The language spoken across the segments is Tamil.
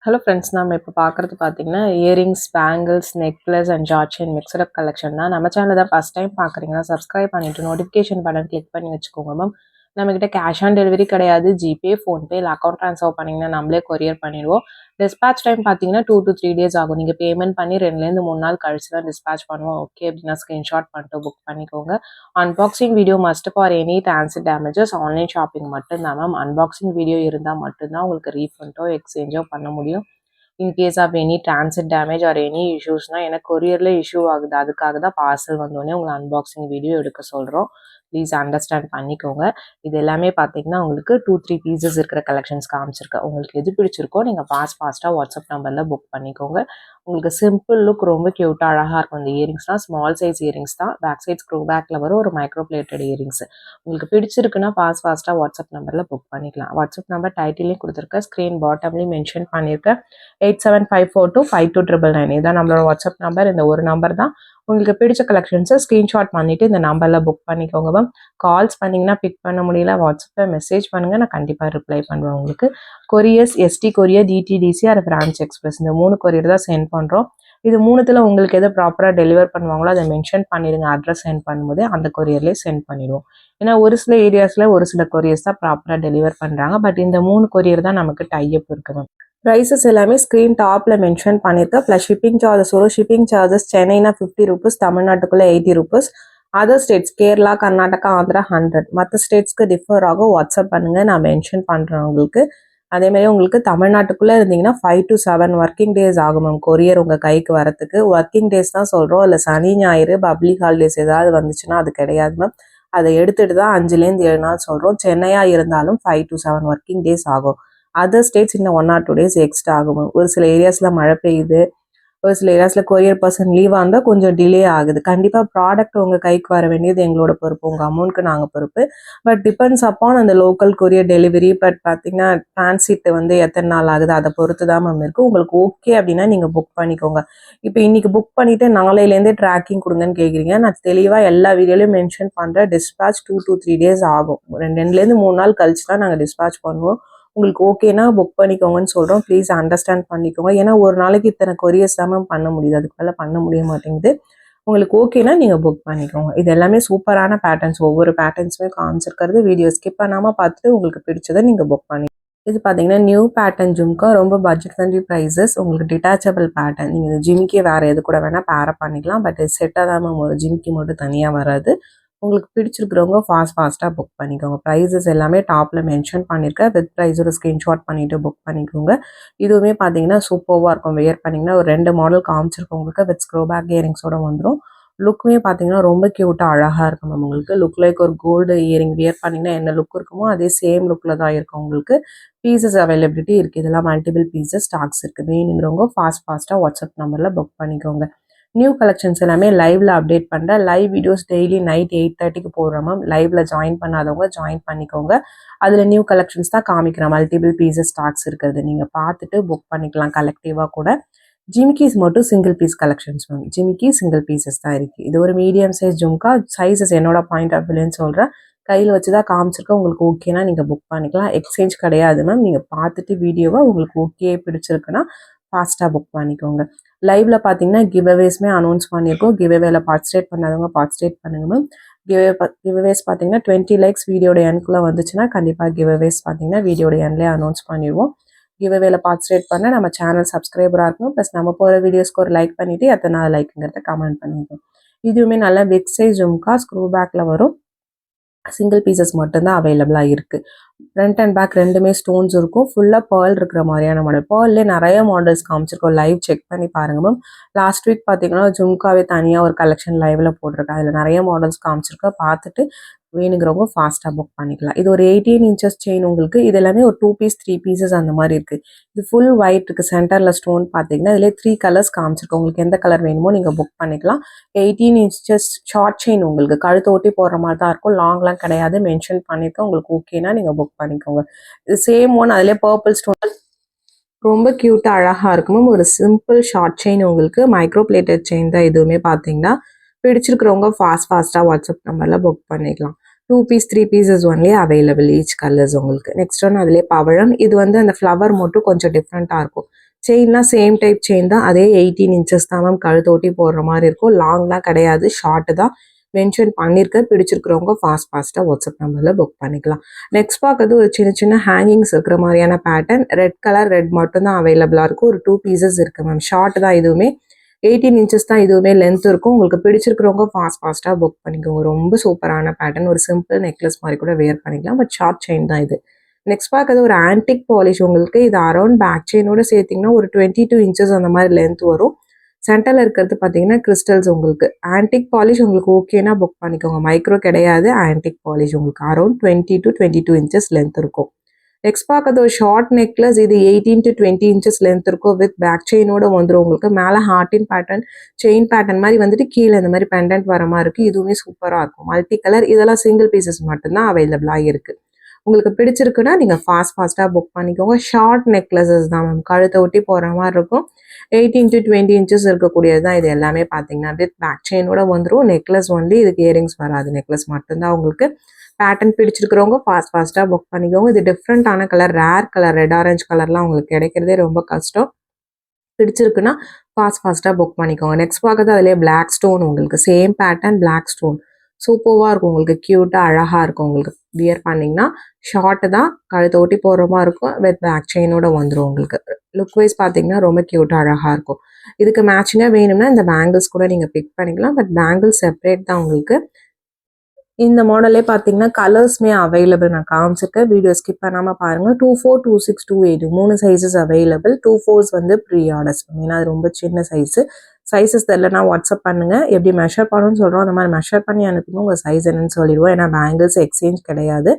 ஹலோ ஃப்ரெண்ட்ஸ், நம்ம இப்போ பார்க்குறது பார்த்தீங்கன்னா earrings, bangles, necklace and George chain mixed up collection தான். நம்ம சேனல் தான் ஃபஸ்ட் டைம் பார்க்குறீங்கன்னா சப்ஸ்கிரைப் பண்ணிவிட்டு நோட்டிஃபிகேஷன் பட்டன் கிளிக் பண்ணி வச்சுக்கோங்க மேம். நம்மக்கிட்ட கேஷ் ஆன் டெலிவரி கிடையாது. ஜிபே, ஃபோன்பே இல்லை அக்கௌண்ட் ட்ரான்ஸ்ஃபர் பண்ணிங்கன்னா நம்மளே கொரியர் பண்ணிடுவோம். டிஸ்பேச் டைம் பார்த்தீங்கன்னா 2 to 3 days ஆகும். நீங்கள் பேமெண்ட் பண்ணி 2லேருந்து 3 நாள் கழிச்சு தான் டிஸ்பேச் பண்ணுவோம். ஓகே அப்படின்னா ஸ்க்ரீன்ஷாட் பண்ணிட்டு புக் பண்ணிக்கோங்க. Unboxing video must for any transit damages. Online shopping மட்டும்தான் மேம். அன்பாக்சிங் வீடியோ இருந்தால் மட்டும்தான் உங்களுக்கு ரீஃபண்டோ எக்ஸ்சேஞ்சோ பண்ண முடியும். In case of any transit damage or any இஷ்யூஸ்னால் எனக்கு கொரியரில் இஷ்யூ ஆகுது, அதுக்காக தான் பார்சல் வந்தோடனே உங்களை அன்பாக்சிங் வீடியோ எடுக்க சொல்கிறோம். ப்ளீஸ் அண்டர்ஸ்டாண்ட் பண்ணிக்கோங்க. இது எல்லாமே பார்த்தீங்கன்னா உங்களுக்கு 2-3 பீசஸ் இருக்கிற கலெக்ஷன்ஸ் காமிச்சிருக்கேன். உங்களுக்கு எது பிடிச்சிருக்கோ நீங்கள் ஃபாஸ்ட்டாக வாட்ஸ்அப் நம்பரில் புக் பண்ணிக்கோங்க. உங்களுக்கு சிம்பிள் லுக், ரொம்ப க்யூட்டாக அழகாக இருக்கும். இந்த இயரிங்ஸ்லாம் ஸ்மால் சைஸ் இயரிங்ஸ் தான். பேக் சைட் ஸ்க்ரூ பேக்கில் வரும் ஒரு மைக்ரோ பிளேட்டட் இயரிங்ஸ். உங்களுக்கு பிடிச்சிருக்குன்னா ஃபாஸ்ட்டாக வாட்ஸ்அப் நம்பரில் புக் பண்ணிக்கலாம். வாட்ஸ்அப் நம்பர் டைட்டிலையும் கொடுத்துருக்கேன், ஸ்க்ரீன் பாட்டம்லேயும் மென்ஷன் பண்ணியிருக்கேன். 8754252999 இதான் நம்மளோட வாட்ஸ்அப் நம்பர். இந்த ஒரு நம்பர் தான். உங்களுக்கு பிடிச்ச கலெக்ஷன்ஸை ஸ்க்ரீன்ஷாட் பண்ணிவிட்டு இந்த நம்பரில் புக் பண்ணிக்கோங்க மேம். கால்ஸ் பண்ணிங்கன்னா பிக் பண்ண முடியல, வாட்ஸ்அப்பில் மெசேஜ் பண்ணுங்கள், நான் கண்டிப்பாக ரிப்ளை பண்ணுவேன் உங்களுக்கு. Couriers ST courier, DTDC or Franch Express, இந்த 3 கொரியர் தான் சென்ட் பண்ணுறோம். இது 3த்தில் உங்களுக்கு எது ப்ராப்பராக டெலிவர் பண்ணுவாங்களோ அதை மென்ஷன் பண்ணிடுங்க. அட்ரஸ் சென்ட் பண்ணும்போது அந்த கொரியர்லேயே சென்ட் பண்ணிடுவோம். ஏன்னா ஒரு சில ஏரியாஸில் ஒரு சில கொரியர்ஸ் தான் ப்ராப்பராக டெலிவர் பண்ணுறாங்க. பட் இந்த 3 கொரியர் தான் நமக்கு டைப் இருக்குது மேம். ப்ரைஸஸ் எல்லாமே ஸ்க்ரீன் டாப்பில் மென்ஷன் பண்ணியிருக்கேன். ப்ளஸ் ஷிப்பிங் சார்ஜஸ் வரும். ஷிப்பிங் சார்ஜஸ் சென்னைனா 50 rupees, தமிழ்நாட்டுக்குள்ளே 80 rupees. Other states Kerala, Karnataka, Andhra 100. மற்ற ஸ்டேட்ஸ்க்கு டிஃபர் ஆகும். வாட்ஸ்அப் பண்ணுங்கள், நான் மென்ஷன் பண்ணுறேன் உங்களுக்கு. அதேமாதிரி உங்களுக்கு தமிழ்நாட்டுக்குள்ளே இருந்தீங்கன்னா 5 to 7 ஒர்க்கிங் டேஸ் ஆகும் மேம் கொரியர் உங்கள் கைக்கு வரத்துக்கு. ஒர்க்கிங் டேஸ் தான் சொல்கிறோம். இல்லை சனி ஞாயிறு பப்ளிக் ஹாலிடேஸ் ஏதாவது வந்துச்சுன்னா அது கிடையாது மேம். அதை எடுத்துகிட்டு தான் 5லேருந்து 7 நாள் சொல்கிறோம். சென்னையாக இருந்தாலும் 5 to 7 ஒர்க்கிங் டேஸ் ஆகும். அதர் ஸ்டேட்ஸ் இன்னும் 1 or 2 days எக்ஸ்ட்ரா ஆகும். ஒரு சில ஏரியாஸில் மழை பெய்யுது, ஒரு சில ஏரியாஸில் கொரியர் பர்சன் லீவாக இருந்தால் கொஞ்சம் டிலே ஆகுது. கண்டிப்பாக ப்ராடக்ட் உங்கள் கைக்கு வர வேண்டியது எங்களோட பொறுப்பு, உங்கள் அமௌண்ட்க்கு நாங்கள் பொறுப்பு. பட் டிபெண்ட்ஸ் அப்பான் அந்த லோக்கல் கொரியர் டெலிவரி. பட் பார்த்தீங்கன்னா டிரான்சிட் எத்தனை நாள் ஆகுது அதை பொறுத்து தான் மேம் இருக்குது. உங்களுக்கு ஓகே அப்படின்னா நீங்கள் புக் பண்ணிக்கோங்க. இப்போ இன்றைக்கி புக் பண்ணிவிட்டு நாளையிலேருந்தே ட்ராக்கிங் கொடுங்கன்னு கேட்குறீங்க. நான் தெளிவாக எல்லா வீடியோலையும் மென்ஷன் பண்ணுறேன். டிஸ்பேச் 2 to 3 days ஆகும். 2லேருந்து 3 நாள் கழிச்சு தான் நாங்கள் டிஸ்பேச் பண்ணுவோம். உங்களுக்கு ஓகேனா புக் பண்ணிக்கோங்கன்னு சொல்கிறோம். ப்ளீஸ் அண்டர்ஸ்டாண்ட் பண்ணிக்கோங்க. ஏன்னா ஒரு நாளைக்கு இத்தனை கொரியர்ஸ் தான் மேம் பண்ண முடியுது, அதுக்கு மேலே பண்ண முடிய மாட்டேங்குது. உங்களுக்கு ஓகேனா நீங்கள் புக் பண்ணிக்கோங்க. இது எல்லாமே சூப்பரான பேட்டர்ன்ஸ். ஒவ்வொரு பேட்டர்ன்ஸுமே காமிச்சிருக்கிறது வீடியோ ஸ்கிப் பண்ணாமல் பார்த்துட்டு உங்களுக்கு பிடிச்சதை நீங்கள் புக் பண்ணி. இது பார்த்தீங்கன்னா நியூ பேட்டர்ன் ஜும்கா, ரொம்ப பட்ஜெட் ஃப்ரெண்ட்லி ப்ரைஸஸ். உங்களுக்கு டிட்டாச்சபிள் பேட்டர்ன். நீங்கள் இந்த ஜிமிக்கே வேறு எது கூட வேணால் பேரப் பண்ணிக்கலாம். பட் இது செட்டாக தான் மேம் ஒரு ஜிமிக்கி மட்டும் தனியாக வராது. உங்களுக்கு பிடிச்சிருக்கிறவங்க ஃபாஸ்ட்டாக புக் பண்ணிக்கோங்க. ப்ரைஸஸ் எல்லாமே டாப்பில் மென்ஷன் பண்ணியிருக்கேன். வித் ப்ரைஸோட ஸ்க்ரீன்ஷாட் பண்ணிவிட்டு புக் பண்ணிக்கோங்க. இதுவுமே பார்த்தீங்கன்னா சூப்பராக இருக்கும். வேர் பண்ணிங்கன்னா ஒரு 2 மாடல் காமிச்சிருக்கோம் உங்களுக்கு. வித் ஸ்க்ரோ பேக் இயரிங்ஸோட வந்துடும். லுக்குமே பார்த்தீங்கன்னா ரொம்ப க்யூட்டாக அழகாக இருக்கும் மேம். உங்களுக்கு லுக் லைக் ஒரு கோல்டு இயரிங் வியர் பண்ணிங்கன்னா என்ன லுக் இருக்குமோ அதே சேம் லுக்கில் தான் இருக்கும் உங்களுக்கு. பீசஸ் அவைலபிலிட்டி இருக்குது. இதெல்லாம் மல்டிபிள் பீசஸ் ஸ்டாக்ஸ் இருக்குது. வேணுங்கிறவங்க ஃபாஸ்ட்டாக வாட்ஸ்அப் நம்பரில் புக் பண்ணிக்கோங்க. நியூ கலெக்ஷன்ஸ் எல்லாமே லைவ்ல அப்டேட் பண்ணுறேன். லைவ் வீடியோஸ் டெய்லி நைட் 8:30க்கு போடுறோம் மேம். லைவ்ல ஜாயின் பண்ணாதவங்க ஜாயின் பண்ணிக்கோங்க. அதில் நியூ கலெக்ஷன்ஸ் தான் காமிக்கிறேன். மல்டிபிள் பீசஸ் ஸ்டாக்ஸ் இருக்கிறது நீங்கள் பார்த்துட்டு புக் பண்ணிக்கலாம் கலெக்டிவாக கூட. ஜிமிக்கிஸ் மட்டும் சிங்கிள் பீஸ் கலெக்ஷன்ஸ் மேம். ஜிமிக்கி சிங்கிள் பீசஸ் தான் இருக்குது. இது ஒரு மீடியம் சைஸ் ஜும்கா. சைஸஸ் என்னோட பாயிண்ட் ஆஃப் வியூன்னு சொல்கிறேன். கையில் வச்சு தான் காமிச்சிருக்கேன். உங்களுக்கு ஓகேனா நீங்கள் புக் பண்ணிக்கலாம். எக்ஸ்சேஞ்ச் கிடையாது மேம். நீங்கள் பார்த்துட்டு வீடியோவை உங்களுக்கு ஓகே பிடிச்சிருக்குன்னா ஃபாஸ்ட்டாக புக் பண்ணிக்கோங்க. லைவ்ல பார்த்தீங்கன்னா கிவ்அவேஸ்மே அனௌன்ஸ் பண்ணியிருக்கோம். கிவ்அவேல பார்ட்டிசிபேட் பண்ணாதவங்க பார்ட்டிசிபேட் பண்ணுங்க மேம். கிவ்அவேஸ் பார்த்தீங்கன்னா 20 likes வீடியோட எண்ட்குள்ளே வந்துச்சுன்னா கண்டிப்பாக கிவ்அவேஸ் பார்த்தீங்கன்னா வீடியோட எண்ட்லேயே அனௌன்ஸ் பண்ணிடுவோம். கிவ்அவேல பார்ட்டிசிபேட் பண்ண நம்ம சேனல் சப்ஸ்கிரைபராக இருக்கணும். ப்ளஸ் நம்ம போகிற வீடியோஸ்க்கு ஒரு லைக் பண்ணிவிட்டு எத்தனை லைக்குங்கிறத கமெண்ட் பண்ணிடுவோம். இதுவுமே நல்லா பிக் சைஸ் ஜும்கா, ஸ்க்ரூ பேக்கில் வரும். சிங்கிள் பீசஸ் மட்டும்தான் அவைலபிளாக இருக்குது. ஃப்ரண்ட் அண்ட் பேக் ரெண்டுமே ஸ்டோன்ஸ் இருக்கும். ஃபுல்லாக பேர்ல் இருக்கிற மாதிரியான மாடல். பேர்ல்லே நிறைய மாடல்ஸ் காமிச்சிருக்கோம். லைவ் செக் பண்ணி பாருங்க மேம். லாஸ்ட் வீக் பார்த்தீங்கன்னா ஜும்காவே தனியாக ஒரு கலெக்ஷன் லைவ்ல போட்டிருக்கேன். அதில் நிறைய மாடல்ஸ் காமிச்சிருக்கேன். பார்த்துட்டு வேணுங்கிறவங்க ஃபாஸ்ட்டாக புக் பண்ணிக்கலாம். இது ஒரு 18 inches செயின் உங்களுக்கு. இது எல்லாமே ஒரு 2 piece 3 pieces அந்த மாதிரி இருக்குது. இது ஃபுல் ஒயிட் இருக்குது. சென்டரில் ஸ்டோன் பார்த்தீங்கன்னா இதிலே 3 colors காமிச்சிருக்கோம். உங்களுக்கு எந்த கலர் வேணுமோ நீங்கள் புக் பண்ணிக்கலாம். 18 inches ஷார்ட் செயின் உங்களுக்கு கழுத்து ஒட்டி போடுற மாதிரி தான் இருக்கும். லாங்லாம் கிடையாது. மென்ஷன் பண்ணியிருக்கேன். உங்களுக்கு ஓகேனா நீங்கள் புக் பண்ணிக்கோங்க. இது சேம் ஒன். அதிலே பர்பிள் ஸ்டோன் ரொம்ப க்யூட்டாக அழகாக இருக்கும். ஒரு சிம்பிள் ஷார்ட் செயின் உங்களுக்கு. மைக்ரோ பிளேட்டட் செயின் தான் இதுவுமே பார்த்தீங்கன்னா. பிடிச்சிருக்கிறவங்க ஃபாஸ்ட்டாக வாட்ஸ்அப் நம்பரில் புக் பண்ணிக்கலாம். 2 piece 3 pieces only available each colours உங்களுக்கு. நெக்ஸ்ட் ஒன் அதிலே பவழம். இது வந்து அந்த ஃப்ளவர் மட்டும் கொஞ்சம் டிஃப்ரெண்ட்டாக இருக்கும். செயின்லாம் சேம் டைப் செயின் தான், அதே 18 இன்ச்சஸ் தான் மேம் கழுத்து ஒட்டி போடுற மாதிரி இருக்கும். லாங்லாம் கிடையாது, ஷார்ட்டு தான் மென்ஷன் பண்ணியிருக்க. பிடிச்சிருக்கிறவங்க ஃபாஸ்ட்டாக வாட்ஸ்அப் நம்பரில் புக் பண்ணிக்கலாம். நெக்ஸ்ட் பார்க்கறது ஒரு சின்ன சின்ன ஹேங்கிங்ஸ் இருக்கிற மாதிரியான பேட்டர்ன். ரெட் கலர் ரெட் மட்டும் தான் அவைலபிளாக இருக்கும். ஒரு 2 pieces இருக்குது மேம். ஷார்ட் தான் இதுவுமே, 18 இன்ச்சஸ் தான் இதுவுமே லென்த் இருக்கும். உங்களுக்கு பிடிச்சிருக்கிறவங்க ஃபாஸ்ட்டாக புக் பண்ணிக்கோங்க. ரொம்ப சூப்பரான பேட்டர்ன். ஒரு சிம்பிள் நெக்லஸ் மாதிரி கூட வேர் பண்ணிக்கலாம். பட் ஷார்ட் செயின் தான் இது. நெக்ஸ்ட் பார்க்கறது ஒரு ஆன்டிக் பாலிஷ் உங்களுக்கு. இது அரௌண்ட் பேக் செயினோட சேர்த்திங்கன்னா ஒரு 22 இன்ச்சஸ் அந்த மாதிரி லென்த் வரும். சென்டரில் இருக்கிறது பார்த்தீங்கன்னா கிறிஸ்டல்ஸ் உங்களுக்கு. ஆன்டிக் பாலிஷ் உங்களுக்கு ஓகேனா புக் பண்ணிக்கோங்க. மைக்ரோ கிடையாது, ஆன்டிக் பாலிஷ் உங்களுக்கு அரௌண்ட் 20 to 22 இன்ச்சஸ் லென்த் இருக்கும். நெக்ஸ்ட் பார்க்கறது ஒரு ஷார்ட் நெக்லஸ். இது 18 to 20 இன்ச்சஸ் லென்த் இருக்கும். வித் பேக் செயினோட வந்துடும் உங்களுக்கு. மேலே ஹார்டின் பேட்டர்ன் செயின் பேட்டர்ன் மாதிரி வந்துட்டு கீழே இந்த மாதிரி பெண்டன்ட் வர மாதிரி இருக்குது. இதுவுமே சூப்பராக இருக்கும். Multi colour. இதெல்லாம் சிங்கிள் பீசஸ் மட்டும்தான் அவைலபிளாக இருக்குது. உங்களுக்கு பிடிச்சிருக்குன்னா நீங்கள் ஃபாஸ்ட்டாக புக் பண்ணிக்கோங்க. ஷார்ட் நெக்லஸஸ் தான் மேம், கழுத்தை ஒட்டி போகிற மாதிரி இருக்கும். 18 to 20 இன்ச்சஸ் இருக்கக்கூடியது தான் இது எல்லாமே. பார்த்தீங்கன்னா வித் பேக் செயினோட வந்துடும். நெக்லஸ் ஒன்லி, இதுக்கு இயரிங்ஸ் வராது. நெக்லஸ் மட்டும்தான் உங்களுக்கு. பேட்டர்ன் பிடிச்சிருக்கிறவங்க ஃபாஸ்ட்டாக புக் பண்ணிக்கோங்க. இது டிஃப்ரெண்ட்டான colour, rare colour, red orange கலர்லாம் உங்களுக்கு கிடைக்கிறதே ரொம்ப கஷ்டம். பிடிச்சிருக்குன்னா ஃபாஸ்ட்டாக புக் பண்ணிக்கோங்க. நெக்ஸ்ட் பார்க்கறது அதிலே பிளாக் ஸ்டோன் உங்களுக்கு. சேம் பேட்டர்ன் பிளாக் ஸ்டோன் சூப்பராக இருக்கும் உங்களுக்கு. க்யூட்டாக அழகாக இருக்கும் உங்களுக்கு. வியர் பண்ணிங்கன்னா ஷார்ட்டு தான், கழுத்தை ஒட்டி போடுற மாதிரி இருக்கும். வித் பேக் செயினோட வந்துடும் உங்களுக்கு. லுக் வைஸ் பார்த்தீங்கன்னா ரொம்ப க்யூட்டாக அழகாக இருக்கும். இதுக்கு மேட்சிங்காக வேணும்னா இந்த பேங்கிள்ஸ் கூட நீங்கள் பிக் பண்ணிக்கலாம். பட் பேங்கிள்ஸ் செப்பரேட் தான் உங்களுக்கு. இந்த மாடலே பார்த்தீங்கன்னா கலர்ஸ்மே அவைலபிள். நான் காமிச்சிருக்கேன், வீடியோ ஸ்கிப் பண்ணாமல் பாருங்கள். 24, 26, 28 3 சைஸஸ் அவைலபிள். 24s வந்து ப்ரீ ஆர்டர்ஸ். ஏன்னா அது ரொம்ப சின்ன சைஸஸ் தெரியலனா வாட்ஸ்அப் பண்ணுங்கள். எப்படி மெஷர் பண்ணணும்னு சொல்கிறோம் அந்த மாதிரி மெஷர் பண்ணி அனுப்புங்க. உங்கள் சைஸ் என்னன்னு சொல்லிடுவோம். ஏன்னா பேங்கிள்ஸ் எக்ஸ்சேஞ்ச் கிடையாது.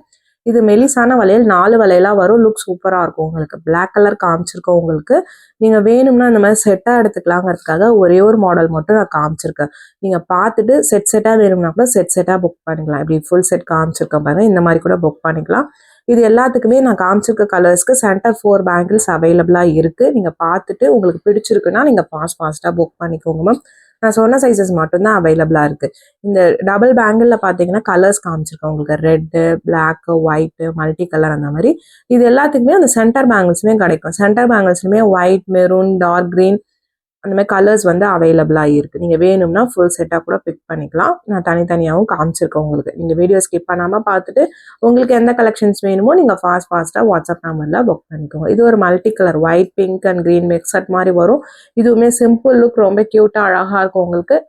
இது மெலிசான வளையல், 4 வளையலாக வரும். லுக் சூப்பராக இருக்கும் உங்களுக்கு. பிளாக் கலர் காமிச்சிருக்கோம் உங்களுக்கு. நீங்கள் வேணும்னா இந்த மாதிரி செட்டாக எடுத்துக்கலாங்கிறதுக்காக ஒரே ஒரு மாடல் மட்டும் நான் காமிச்சிருக்கேன். நீங்கள் பார்த்துட்டு செட்டாக வேணும்னா கூட செட்டாக புக் பண்ணிக்கலாம். இப்படி ஃபுல் செட் காமிச்சிருக்கேன் பாருங்கள், இந்த மாதிரி கூட புக் பண்ணிக்கலாம். இது எல்லாத்துக்குமே நான் காமிச்சிருக்க கலர்ஸ்க்கு சென்டர் 4 பேங்கிள்ஸ் அவைலபிளாக இருக்குது. நீங்கள் பார்த்துட்டு உங்களுக்கு பிடிச்சிருக்குன்னா நீங்கள் ஃபாஸ்ட்டாக புக் பண்ணிக்கோங்க மேம். நான் சொன்ன சைஸஸ் மட்டும்தான் அவைலபிளாக இருக்குது. இந்த டபுள் பேங்கிளில் பார்த்தீங்கன்னா கலர்ஸ் காமிச்சிருக்கேன் உங்களுக்கு. Red, black, white, multi colour அந்த மாதிரி. இது எல்லாத்துக்குமே அந்த சென்டர் பேங்கிள்ஸுமே கிடைக்கும். சென்டர் பேங்கிள்ஸ்லுமே ஒயிட், மெரூன், டார்க் க்ரீன் அந்த மாதிரி கலர்ஸ் வந்து அவைலபிளாக இருக்குது. நீங்கள் வேணும்னா ஃபுல் செட்டாக கூட பிக் பண்ணிக்கலாம். நான் தனித்தனியாகவும் காமிச்சிருக்கேன் உங்களுக்கு. நீங்கள் வீடியோ ஸ்கிப் பண்ணாமல் பார்த்துட்டு உங்களுக்கு எந்த கலெக்ஷன்ஸ் வேணுமோ நீங்கள் ஃபாஸ்ட்டாக வாட்ஸ்அப் நம்பரில் புக் பண்ணிக்கோங்க. இது ஒரு multi colour white, pink and green mixed மாதிரி வரும். இதுவுமே சிம்பிள் லுக், ரொம்ப க்யூட்டாக அழகாக இருக்கும் உங்களுக்கு.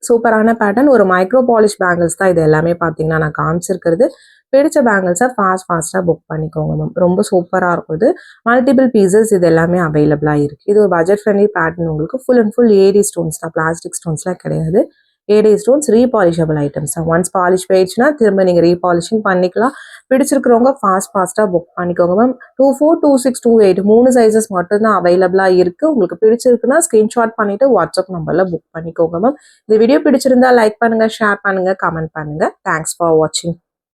சூப்பரான பேட்டர்ன். ஒரு மைக்ரோ பாலிஷ் பேங்கிள்ஸ் தான் இது எல்லாமே. பார்த்தீங்கன்னா நான் காமிச்சிருக்கிறது. பிடிச்ச பேங்கிள்ஸை ஃபாஸ்ட்டாக புக் பண்ணிக்கோங்க மேம். ரொம்ப சூப்பராக இருக்கும். இது மல்டிபிள் பீசஸ் இது எல்லாமே அவைலபிளாக இருக்குது. இது ஒரு பட்ஜெட் ஃப்ரெண்ட்லி பேட்டர்ன் உங்களுக்கு. Full and full AD stones தான், பிளாஸ்டிக் ஸ்டோன்ஸ்லாம் கிடையாது. ஏடி ஸ்டோன்ஸ் ரீபாலிஷபிள் ஐட்டம்ஸ் தான். ஒன்ஸ் பாலிஷ் போயிடுச்சுன்னா திரும்ப நீங்கள் ரீபாலிஷிங் பண்ணிக்கலாம். பிடிச்சிருக்கிறவங்க ஃபாஸ்ட்டாக புக் பண்ணிக்கோங்க மேம். 24, 26, 28 3 சைஸஸ் மட்டும்தான் அவைலபிளாக இருக்குது. உங்களுக்கு பிடிச்சிருக்குன்னா ஸ்க்ரீன்ஷாட் பண்ணிவிட்டு வாட்ஸ்அப் நம்பரில் புக் பண்ணிக்கோங்க மேம். இந்த வீடியோ பிடிச்சிருந்தா லைக் பண்ணுங்கள், ஷேர் பண்ணுங்கள், கமெண்ட் பண்ணுங்கள். தேங்க்ஸ் ஃபார் வாட்சிங்.